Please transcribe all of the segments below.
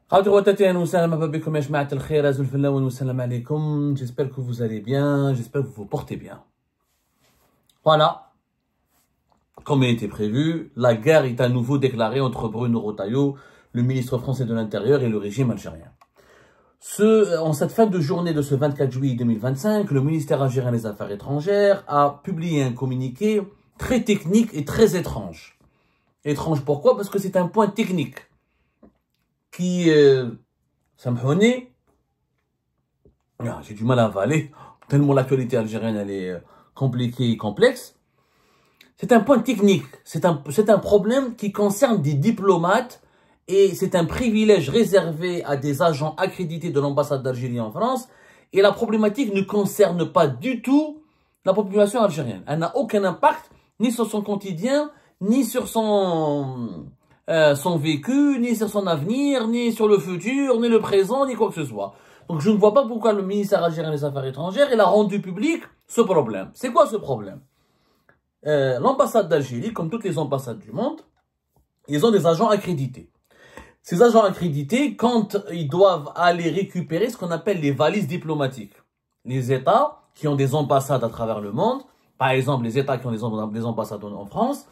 J'espère que vous allez bien, j'espère que vous vous portez bien. Voilà, comme il était prévu, la guerre est à nouveau déclarée entre Bruno Retailleau, le ministre français de l'Intérieur, et le régime algérien. En cette fin de journée de ce 24 juillet 2025, le ministère algérien des Affaires étrangères a publié un communiqué très technique et très étrange. Étrange pourquoi? Parce que c'est un point technique qui, ça me honnête, j'ai du mal à avaler, tellement l'actualité algérienne elle est compliquée et complexe. C'est un point technique, c'est un problème qui concerne des diplomates et c'est un privilège réservé à des agents accrédités de l'ambassade d'Algérie en France. Et la problématique ne concerne pas du tout la population algérienne. Elle n'a aucun impact ni sur son quotidien, ni sur son vécu, ni sur son avenir, ni sur le futur, ni le présent, ni quoi que ce soit. Donc je ne vois pas pourquoi le ministère algérien des Affaires étrangères il a rendu public ce problème. C'est quoi ce problème? L'ambassade d'Algérie, comme toutes les ambassades du monde, ils ont des agents accrédités. Ces agents accrédités, quand ils doivent aller récupérer ce qu'on appelle les valises diplomatiques, les États qui ont des ambassades à travers le monde, par exemple les États qui ont des ambassades en France,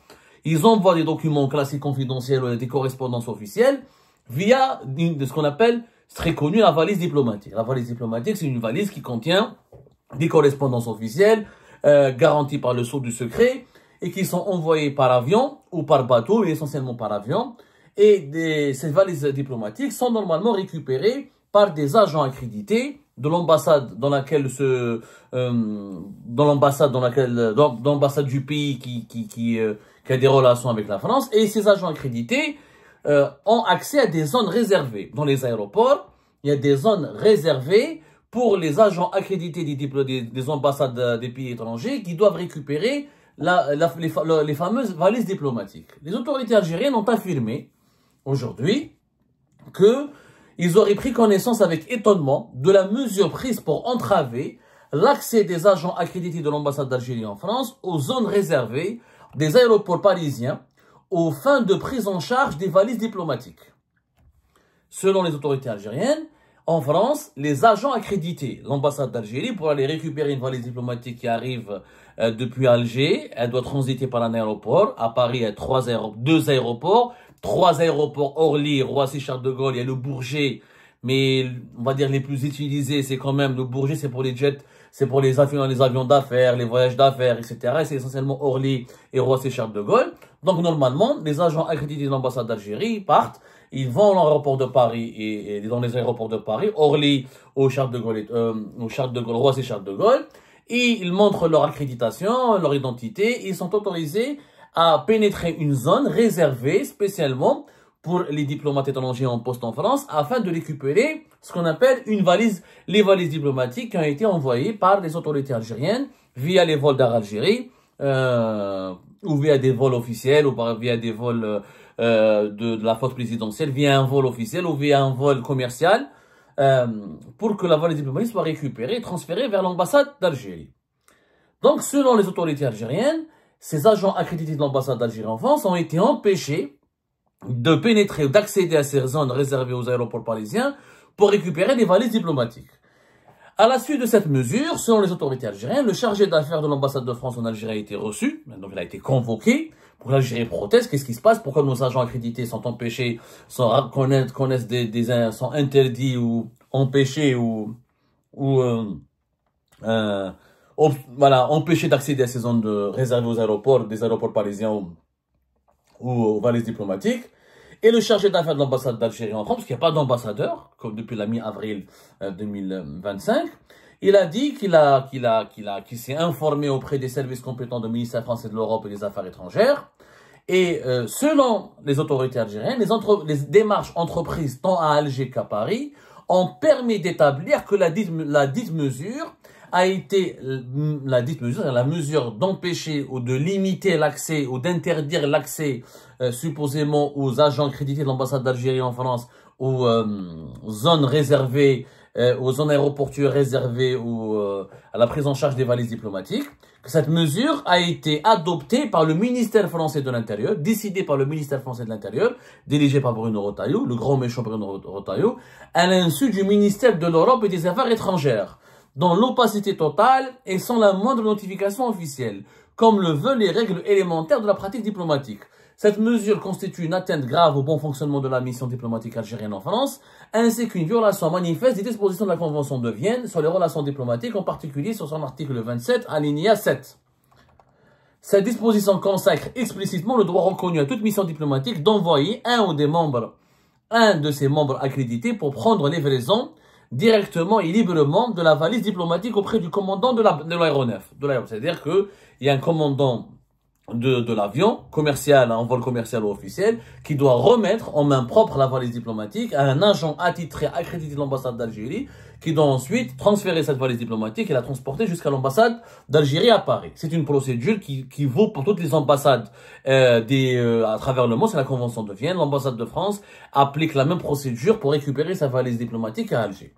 ils envoient des documents classés confidentiels ou des correspondances officielles via ce qu'on appelle, c'est très connu, la valise diplomatique. La valise diplomatique, c'est une valise qui contient des correspondances officielles garanties par le sceau du secret et qui sont envoyées par avion ou par bateau, mais essentiellement par avion. Et ces valises diplomatiques sont normalement récupérées par des agents accrédités de l'ambassade dans laquelle l'ambassade du pays qui a des relations avec la France. Et ces agents accrédités ont accès à des zones réservées. Dans les aéroports, il y a des zones réservées pour les agents accrédités des ambassades des pays étrangers qui doivent récupérer les fameuses valises diplomatiques. Les autorités algériennes ont affirmé aujourd'hui qu'ils auraient pris connaissance avec étonnement de la mesure prise pour entraver l'accès des agents accrédités de l'ambassade d'Algérie en France aux zones réservées des aéroports parisiens aux fins de prise en charge des valises diplomatiques. Selon les autorités algériennes, en France, les agents accrédités, l'ambassade d'Algérie, pour aller récupérer une valise diplomatique qui arrive depuis Alger, elle doit transiter par un aéroport. À Paris, il y a deux aéroports, trois aéroports Orly, Roissy-Charles de Gaulle, il y a le Bourget, mais on va dire les plus utilisés, c'est quand même le Bourget, c'est pour les jets, c'est pour les avions d'affaires, les voyages d'affaires, etc. Et c'est essentiellement Orly et Roissy-Charles de Gaulle. Donc normalement, les agents accrédités de l'ambassade d'Algérie partent, ils vont à l'aéroport de Paris et dans les aéroports de Paris, Orly, au Charles de Gaulle, Roissy-Charles de Gaulle, et ils montrent leur accréditation, leur identité, et ils sont autorisés à pénétrer une zone réservée spécialement pour les diplomates étrangers en poste en France afin de récupérer ce qu'on appelle les valises diplomatiques qui ont été envoyées par les autorités algériennes via les vols d'Air Algérie ou via des vols officiels ou via des vols de la flotte présidentielle, via un vol officiel ou via un vol commercial pour que la valise diplomatique soit récupérée et transférée vers l'ambassade d'Algérie. Donc, selon les autorités algériennes, ces agents accrédités de l'ambassade d'Algérie en France ont été empêchés de pénétrer ou d'accéder à ces zones réservées aux aéroports parisiens pour récupérer des valises diplomatiques. À la suite de cette mesure, selon les autorités algériennes, le chargé d'affaires de l'ambassade de France en Algérie a été reçu, donc il a été convoqué pour que l'Algérie proteste. Qu'est-ce qui se passe? Pourquoi nos agents accrédités sont empêchés, sont interdits ou empêchés empêchés d'accéder à ces zones réservées aux aéroports, des aéroports parisiens ou aux valises diplomatiques. Et le chargé d'affaires de l'ambassade d'Algérie en France, parce qu'il n'y a pas d'ambassadeur, comme depuis la mi-avril 2025, il a dit qu'il s'est informé auprès des services compétents du ministère français de l'Europe et des Affaires étrangères. Et selon les autorités algériennes, les démarches entreprises tant à Alger qu'à Paris ont permis d'établir que la dite mesure a été la mesure d'empêcher ou de limiter l'accès ou d'interdire l'accès supposément aux agents accrédités de l'ambassade d'Algérie en France aux zones réservées, aux zones aéroportuaires réservées ou à la prise en charge des valises diplomatiques, que cette mesure a été adoptée par le ministère français de l'Intérieur, décidée par le ministère français de l'Intérieur, dirigé par Bruno Retailleau, le grand méchant Bruno Retailleau, à l'insu du ministère de l'Europe et des Affaires étrangères, dans l'opacité totale et sans la moindre notification officielle, comme le veulent les règles élémentaires de la pratique diplomatique. Cette mesure constitue une atteinte grave au bon fonctionnement de la mission diplomatique algérienne en France, ainsi qu'une violation manifeste des dispositions de la Convention de Vienne sur les relations diplomatiques, en particulier sur son article 27, alinéa 7. Cette disposition consacre explicitement le droit reconnu à toute mission diplomatique d'envoyer un de ses membres accrédités pour prendre livraison directement et librement de la valise diplomatique auprès du commandant de l'aéronef. C'est-à-dire qu'il y a un commandant de l'avion commercial, un vol commercial ou officiel, qui doit remettre en main propre la valise diplomatique à un agent attitré accrédité de l'ambassade d'Algérie, qui doit ensuite transférer cette valise diplomatique et la transporter jusqu'à l'ambassade d'Algérie à Paris. C'est une procédure qui vaut pour toutes les ambassades à travers le monde. C'est la Convention de Vienne. L'ambassade de France applique la même procédure pour récupérer sa valise diplomatique à Alger.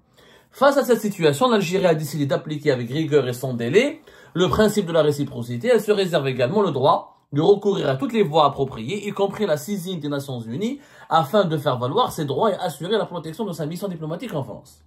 Face à cette situation, l'Algérie a décidé d'appliquer avec rigueur et sans délai le principe de la réciprocité. Elle se réserve également le droit de recourir à toutes les voies appropriées, y compris la saisine des Nations Unies, afin de faire valoir ses droits et assurer la protection de sa mission diplomatique en France.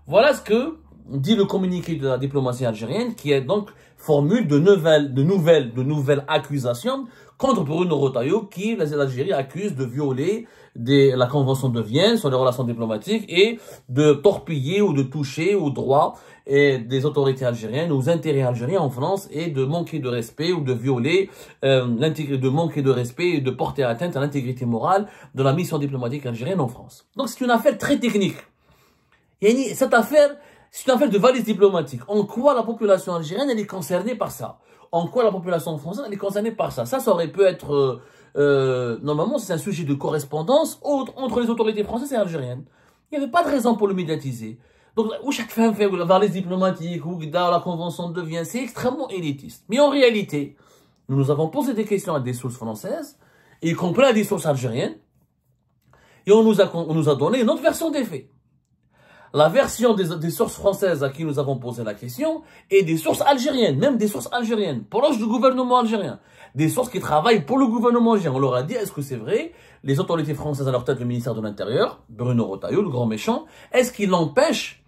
Voilà ce que dit le communiqué de la diplomatie algérienne, qui est donc formule de nouvelles accusations contre Bruno Retailleau, qui l'Algérie accuse de violer la Convention de Vienne sur les relations diplomatiques et de torpiller ou de toucher aux droits des autorités algériennes, aux intérêts algériens en France, et de manquer de respect ou de violer, de manquer de respect et de porter atteinte à l'intégrité morale de la mission diplomatique algérienne en France. Donc c'est une affaire très technique. Cette affaire, c'est une affaire de valise diplomatique. En quoi la population algérienne elle est concernée par ça? En quoi la population française elle est concernée par ça? Ça aurait pu être... normalement, c'est un sujet de correspondance entre les autorités françaises et algériennes. Il n'y avait pas de raison pour le médiatiser. Donc, où chaque femme fait la valise diplomatique, ou dans la Convention de Vienne, c'est extrêmement élitiste. Mais en réalité, nous avons posé des questions à des sources françaises, y compris à des sources algériennes, et on nous a donné une autre version des faits. La version des sources françaises à qui nous avons posé la question et des sources algériennes, même des sources algériennes, proches du gouvernement algérien, des sources qui travaillent pour le gouvernement algérien. On leur a dit, est-ce que c'est vrai? Les autorités françaises à leur tête, le ministère de l'Intérieur, Bruno Retailleau, le grand méchant, est-ce qu'il empêche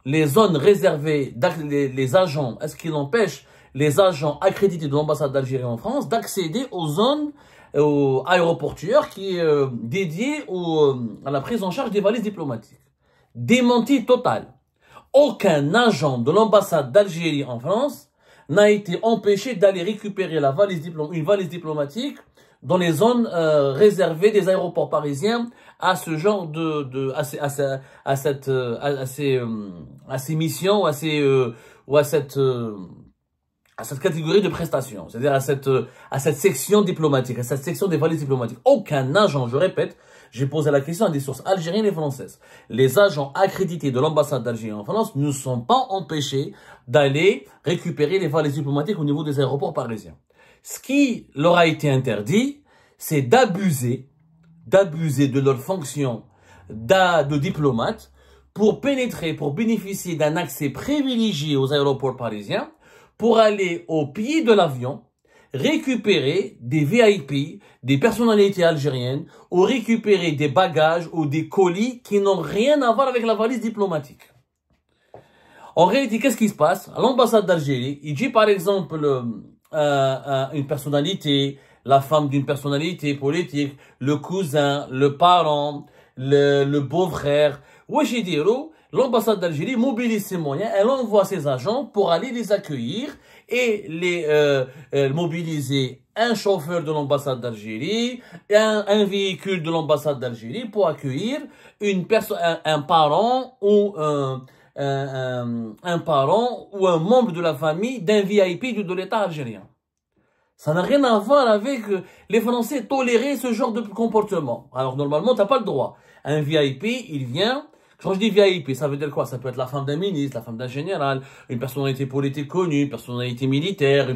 les zones réservées, les agents, est-ce qu'il empêche les agents accrédités de l'ambassade d'Algérie en France d'accéder aux zones aéroportuaires qui est dédiées à la prise en charge des valises diplomatiques? Démenti total. Aucun agent de l'ambassade d'Algérie en France n'a été empêché d'aller récupérer une valise diplomatique dans les zones réservées des aéroports parisiens à ce genre à ces missions, à cette catégorie de prestations, c'est-à-dire à cette section diplomatique, à cette section des valises diplomatiques. Aucun agent, je répète, j'ai posé la question à des sources algériennes et françaises. Les agents accrédités de l'ambassade d'Algérie en France ne sont pas empêchés d'aller récupérer les valises diplomatiques au niveau des aéroports parisiens. Ce qui leur a été interdit, c'est d'abuser de leur fonction de diplomate pour pénétrer, pour bénéficier d'un accès privilégié aux aéroports parisiens, pour aller au pied de l'avion, récupérer des VIP, des personnalités algériennes, ou récupérer des bagages ou des colis qui n'ont rien à voir avec la valise diplomatique. En réalité, qu'est-ce qui se passe? À l'ambassade d'Algérie, il dit par exemple une personnalité, la femme d'une personnalité politique, le cousin, le parent, le beau-frère. L'ambassade d'Algérie mobilise ses moyens, elle envoie ses agents pour aller les accueillir et mobiliser un chauffeur de l'ambassade d'Algérie, un véhicule de l'ambassade d'Algérie pour accueillir un parent ou un membre de la famille d'un VIP de l'État algérien. Ça n'a rien à voir avec les Français tolérer ce genre de comportement. Alors normalement, tu n'as pas le droit. Un VIP, il vient... Quand je dis VIP, ça veut dire quoi? Ça peut être la femme d'un ministre, la femme d'un général, une personnalité politique connue, une personnalité militaire,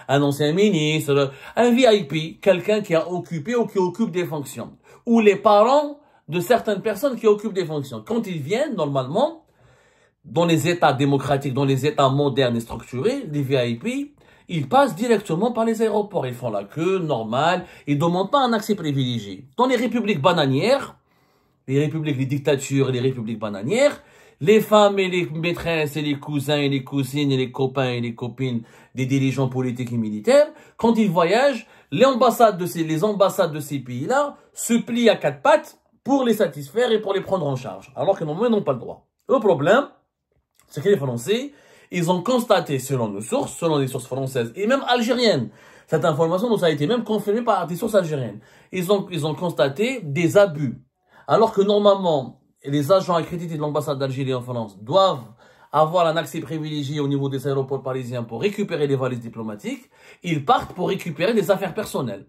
un ancien ministre. Un VIP, quelqu'un qui a occupé ou qui occupe des fonctions. Ou les parents de certaines personnes qui occupent des fonctions. Quand ils viennent, normalement, dans les États démocratiques, dans les États modernes et structurés, les VIP, Ils passent directement par les aéroports. Ils font la queue, normale. Ils ne demandent pas un accès privilégié. Dans les républiques bananières, les dictatures et les républiques bananières, les femmes et les maîtresses et les cousins et les cousines et les copains et les copines des dirigeants politiques et militaires, quand ils voyagent, les ambassades de ces pays-là se plient à quatre pattes pour les satisfaire et pour les prendre en charge. Alors que normalement, ils n'ont pas le droit. Le problème, c'est que les Français, ils ont constaté, selon nos sources, selon les sources françaises et même algériennes, cette information nous a été même confirmée par des sources algériennes. Ils ont constaté des abus. Alors que normalement, les agents accrédités de l'ambassade d'Algérie en France doivent avoir un accès privilégié au niveau des aéroports parisiens pour récupérer les valises diplomatiques, ils partent pour récupérer des affaires personnelles.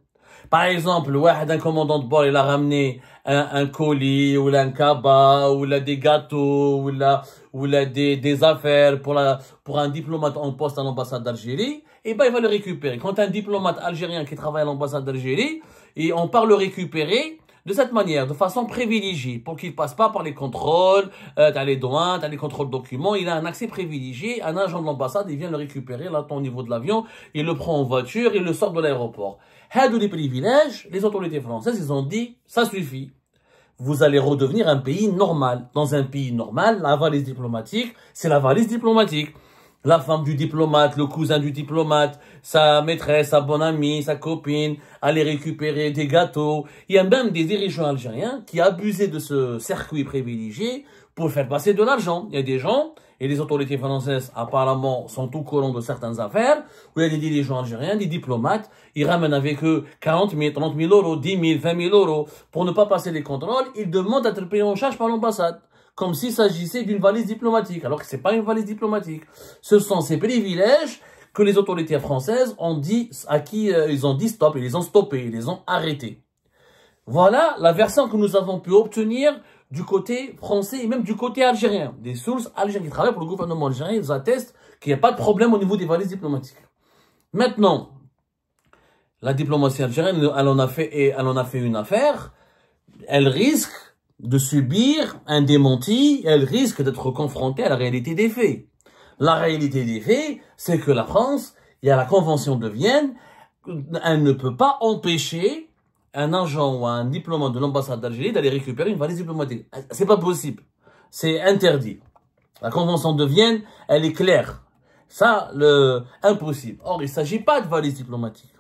Par exemple, un commandant de bord, il a ramené un colis, ou un cabas, ou des gâteaux, ou des affaires pour un diplomate en poste à l'ambassade d'Algérie, et ben, il va le récupérer. Quand un diplomate algérien qui travaille à l'ambassade d'Algérie, et on part le récupérer de cette manière, de façon privilégiée, pour qu'il passe pas par les contrôles, t'as les douanes, t'as les contrôles documents, il a un accès privilégié, un agent de l'ambassade, il vient le récupérer, là, au niveau de l'avion, il le prend en voiture, il le sort de l'aéroport. Hadou les privilèges, les autorités françaises, ils ont dit, ça suffit. Vous allez redevenir un pays normal. Dans un pays normal, la valise diplomatique, c'est la valise diplomatique. La femme du diplomate, le cousin du diplomate, sa maîtresse, sa bonne amie, sa copine, aller récupérer des gâteaux. Il y a même des dirigeants algériens qui abusaient de ce circuit privilégié pour faire passer de l'argent. Il y a des gens, et les autorités françaises apparemment sont au courant de certaines affaires, où il y a des dirigeants algériens, des diplomates, ils ramènent avec eux 40 000, 30 000 euros, 10 000, 20 000 euros. Pour ne pas passer les contrôles, ils demandent d'être payés en charge par l'ambassade. Comme s'il s'agissait d'une valise diplomatique, alors que c'est pas une valise diplomatique. Ce sont ces privilèges que les autorités françaises ont dit, à qui ils ont dit stop, ils les ont stoppés, ils les ont arrêtés. Voilà la version que nous avons pu obtenir du côté français et même du côté algérien. Des sources algériennes qui travaillent pour le gouvernement algérien, ils attestent qu'il n'y a pas de problème au niveau des valises diplomatiques. Maintenant, la diplomatie algérienne, elle en a fait une affaire, elle risque de subir un démenti, elle risque d'être confrontée à la réalité des faits. La réalité des faits, c'est que la France, il y a la Convention de Vienne, elle ne peut pas empêcher un agent ou un diplomate de l'ambassade d'Algérie d'aller récupérer une valise diplomatique. C'est pas possible. C'est interdit. La Convention de Vienne, elle est claire. Ça, impossible. Or, il ne s'agit pas de valise diplomatique.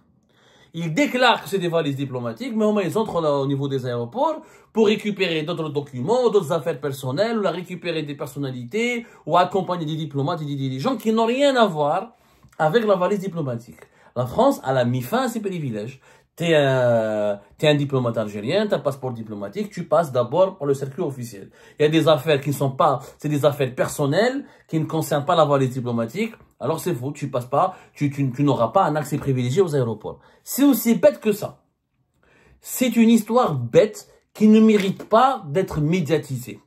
Ils déclarent que c'est des valises diplomatiques, mais au moins ils entrent là, au niveau des aéroports pour récupérer d'autres documents, d'autres affaires personnelles, ou la récupérer des personnalités, ou accompagner des diplomates et des dirigeants qui n'ont rien à voir avec la valise diplomatique. La France, elle a mis fin à ses privilèges. T'es un diplomate algérien, t'as un passeport diplomatique, tu passes d'abord par le circuit officiel. Il y a des affaires qui ne sont pas, c'est des affaires personnelles qui ne concernent pas la valise diplomatique. Alors c'est faux, tu passes pas, tu n'auras pas un accès privilégié aux aéroports. C'est aussi bête que ça. C'est une histoire bête qui ne mérite pas d'être médiatisée.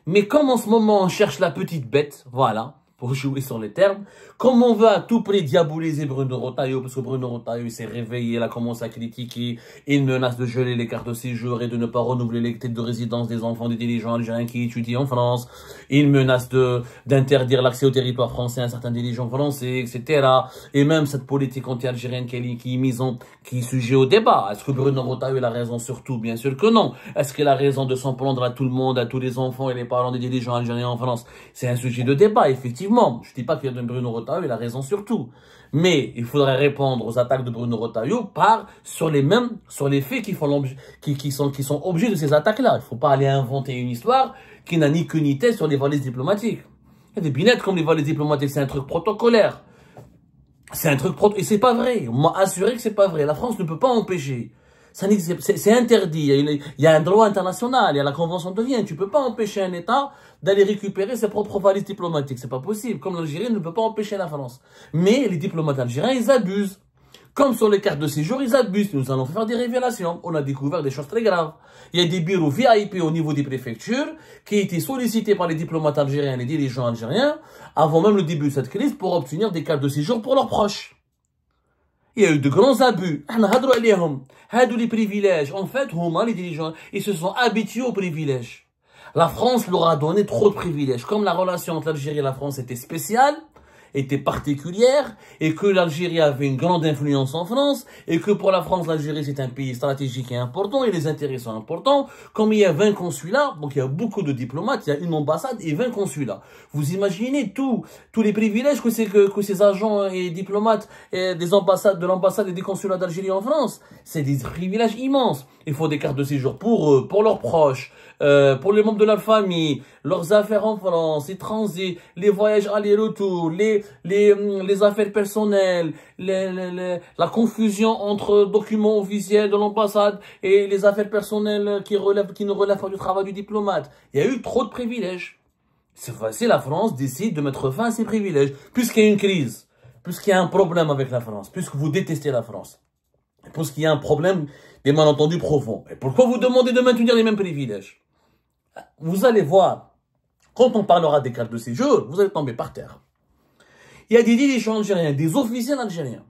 Mais comme en ce moment on cherche la petite bête, voilà, pour jouer sur les termes, comme on veut à tout prix diaboliser Bruno Retailleau, parce que Bruno Retailleau s'est réveillé, il a commencé à critiquer, il menace de geler les cartes de séjour et de ne pas renouveler les titres de résidence des enfants des dirigeants algériens qui étudient en France, il menace d'interdire l'accès au territoire français à certains dirigeants français, etc. Et même cette politique anti-algérienne qui est sujet au débat. Est-ce que Bruno Retailleau a raison sur tout? Bien sûr que non. Est-ce qu'il a raison de s'en prendre à tout le monde, à tous les enfants et les parents des dirigeants algériens en France? C'est un sujet de débat, effectivement. Je dis pas que Bruno Retailleau il a raison sur tout. Mais il faudrait répondre aux attaques de Bruno Retailleau sur les faits qui sont objets de ces attaques-là. Il faut pas aller inventer une histoire qui n'a ni queue ni tête sur les valises diplomatiques. Il y a des binettes comme les valises diplomatiques, c'est un truc protocolaire. C'est un truc et c'est pas vrai. On m'a assuré que c'est pas vrai. La France ne peut pas empêcher. C'est interdit. Il y a un droit international, il y a la Convention de Vienne. Tu peux pas empêcher un État d'aller récupérer ses propres valises diplomatiques. C'est pas possible. Comme l'Algérie ne peut pas empêcher la France. Mais les diplomates algériens, ils abusent. Comme sur les cartes de séjour, ils abusent. Nous allons faire des révélations. On a découvert des choses très graves. Il y a des bureaux VIP au niveau des préfectures qui ont été sollicités par les diplomates algériens et les dirigeants algériens avant même le début de cette crise pour obtenir des cartes de séjour pour leurs proches. Il y a eu de grands abus. Les privilèges. En fait, les dirigeants, ils se sont habitués aux privilèges. La France leur a donné trop de privilèges. Comme la relation entre l'Algérie et la France était spéciale, était particulière et que l'Algérie avait une grande influence en France et que pour la France, l'Algérie c'est un pays stratégique et important et les intérêts sont importants. Comme il y a 20 consulats, donc il y a beaucoup de diplomates, il y a une ambassade et 20 consulats. Vous imaginez tous les privilèges que ces agents et diplomates et des ambassades, de l'ambassade et des consulats d'Algérie en France. C'est des privilèges immenses. Il faut des cartes de séjour pour eux, pour leurs proches, pour les membres de leur famille, leurs affaires en France, les transits, les voyages aller-retour, les affaires personnelles, la confusion entre documents officiels de l'ambassade et les affaires personnelles qui ne relèvent pas du travail du diplomate. Il y a eu trop de privilèges. C'est facile, la France décide de mettre fin à ces privilèges, puisqu'il y a une crise, puisqu'il y a un problème avec la France, puisque vous détestez la France, puisqu'il y a un problème des malentendus profonds. Et pourquoi vous demandez de maintenir les mêmes privilèges? Vous allez voir, quand on parlera des cartes de séjour, vous allez tomber par terre. Il y a des dirigeants algériens, des officiels algériens,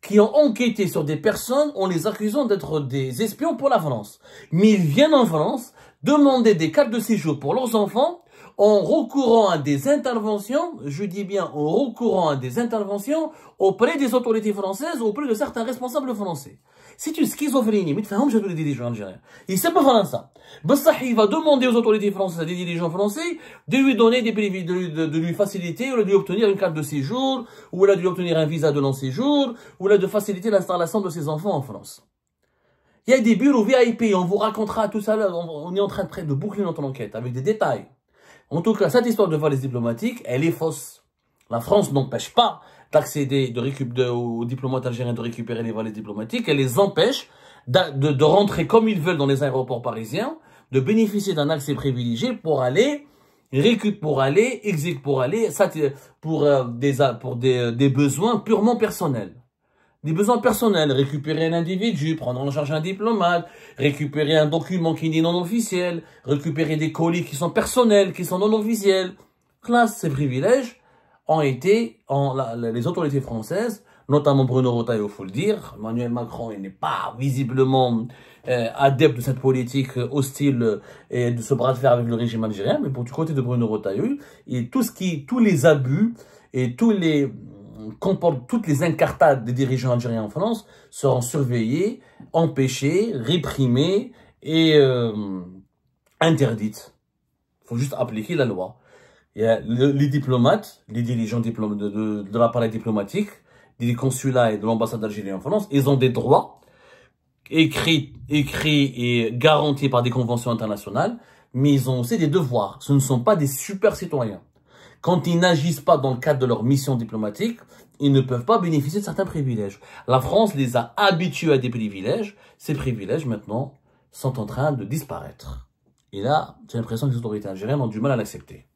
qui ont enquêté sur des personnes en les accusant d'être des espions pour la France. Mais ils viennent en France demander des cartes de séjour pour leurs enfants en recourant à des interventions, je dis bien en recourant à des interventions auprès des autorités françaises, auprès de certains responsables français. C'est une schizophrénie, mais tu sais, les dirigeants algériens. Il sait pas faire ça. Il va demander aux autorités françaises, à des dirigeants français, de lui donner des privilèges, de lui faciliter, ou de lui obtenir une carte de séjour, ou de lui obtenir un visa de long séjour, ou de faciliter l'installation de ses enfants en France. Il y a des bureaux VIP, on vous racontera tout ça là, on est en train de boucler notre enquête avec des détails. En tout cas, cette histoire de valises diplomatiques, elle est fausse. La France n'empêche pas d'accéder aux diplomates algériens de récupérer les valises diplomatiques. Elle les empêche de rentrer comme ils veulent dans les aéroports parisiens, de bénéficier d'un accès privilégié pour des besoins purement personnels. Des besoins personnels, récupérer un individu, prendre en charge un diplomate, récupérer un document qui est non officiel, récupérer des colis qui sont personnels, qui sont non officiels. Là, ces privilèges ont été, les autorités françaises, notamment Bruno Retailleau, il faut le dire, Emmanuel Macron, il n'est pas visiblement adepte de cette politique hostile et de ce bras de fer avec le régime algérien, mais pour du côté de Bruno Retailleau, et tous les abus et toutes les incartades des dirigeants algériens en France seront surveillées, empêchées, réprimées et interdites. Il faut juste appliquer la loi. Il y a les diplomates, les dirigeants de l'appareil diplomatique, des consulats et de l'ambassade d'Algérie en France, ils ont des droits écrits et garantis par des conventions internationales, mais ils ont aussi des devoirs. Ce ne sont pas des super citoyens. Quand ils n'agissent pas dans le cadre de leur mission diplomatique, ils ne peuvent pas bénéficier de certains privilèges. La France les a habitués à des privilèges. Ces privilèges, maintenant, sont en train de disparaître. Et là, j'ai l'impression que les autorités algériennes ont du mal à l'accepter.